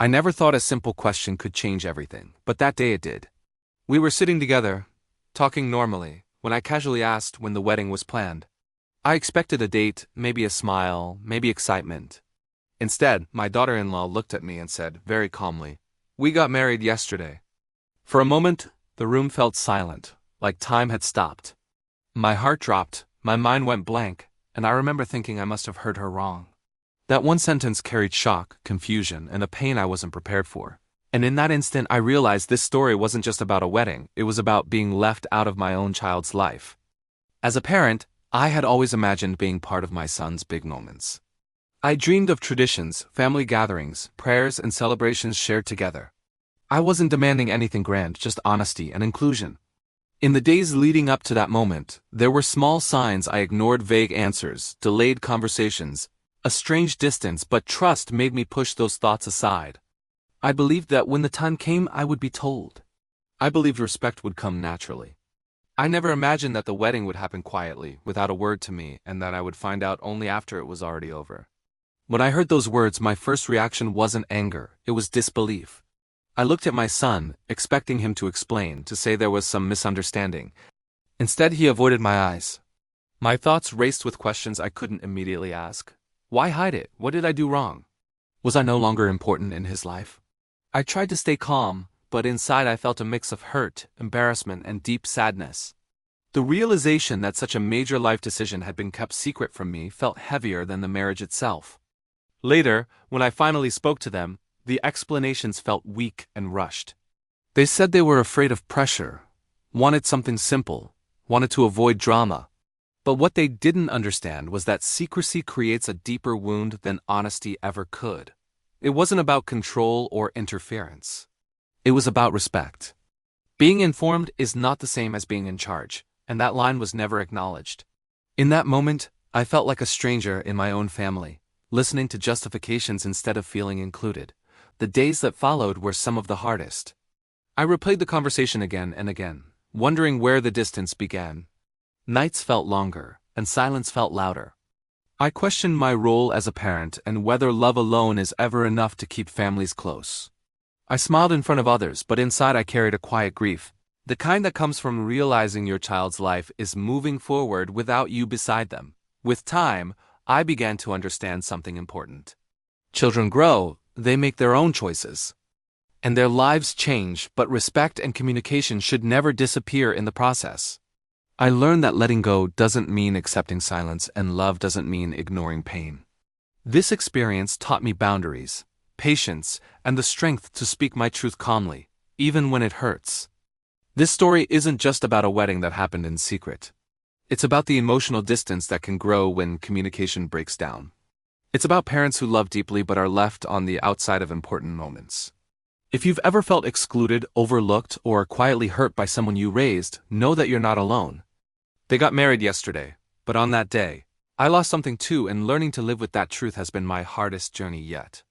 I never thought a simple question could change everything, but that day it did. We were sitting together, talking normally, when I casually asked when the wedding was planned. I expected a date, maybe a smile, maybe excitement. Instead, my daughter-in-law looked at me and said, very calmly, "We got married yesterday." For a moment, the room felt silent, like time had stopped. My heart dropped, my mind went blank, and I remember thinking I must have heard her wrong. That one sentence carried shock, confusion, and a pain I wasn't prepared for. And in that instant, I realized this story wasn't just about a wedding, it was about being left out of my own child's life. As a parent, I had always imagined being part of my son's big moments. I dreamed of traditions, family gatherings, prayers, and celebrations shared together. I wasn't demanding anything grand, just honesty and inclusion. In the days leading up to that moment, there were small signs I ignored: vague answers, delayed conversations, a strange distance, but trust made me push those thoughts aside. I believed that when the time came, I would be told. I believed respect would come naturally. I never imagined that the wedding would happen quietly, without a word to me, and that I would find out only after it was already over. When I heard those words, my first reaction wasn't anger, it was disbelief. I looked at my son, expecting him to explain, to say there was some misunderstanding. Instead, he avoided my eyes. My thoughts raced with questions I couldn't immediately ask. Why hide it? What did I do wrong? Was I no longer important in his life? I tried to stay calm, but inside I felt a mix of hurt, embarrassment, and deep sadness. The realization that such a major life decision had been kept secret from me felt heavier than the marriage itself. Later, when I finally spoke to them, the explanations felt weak and rushed. They said they were afraid of pressure, wanted something simple, wanted to avoid drama. But what they didn't understand was that secrecy creates a deeper wound than honesty ever could. It wasn't about control or interference. It was about respect. Being informed is not the same as being in charge, and that line was never acknowledged. In that moment, I felt like a stranger in my own family, listening to justifications instead of feeling included. The days that followed were some of the hardest. I replayed the conversation again and again, wondering where the distance began. Nights felt longer, and silence felt louder. I questioned my role as a parent and whether love alone is ever enough to keep families close. I smiled in front of others, but inside I carried a quiet grief, the kind that comes from realizing your child's life is moving forward without you beside them. With time, I began to understand something important. Children grow, they make their own choices. And their lives change, but respect and communication should never disappear in the process. I learned that letting go doesn't mean accepting silence, and love doesn't mean ignoring pain. This experience taught me boundaries, patience, and the strength to speak my truth calmly, even when it hurts. This story isn't just about a wedding that happened in secret. It's about the emotional distance that can grow when communication breaks down. It's about parents who love deeply but are left on the outside of important moments. If you've ever felt excluded, overlooked, or quietly hurt by someone you raised, know that you're not alone. They got married yesterday, but on that day, I lost something too, and learning to live with that truth has been my hardest journey yet.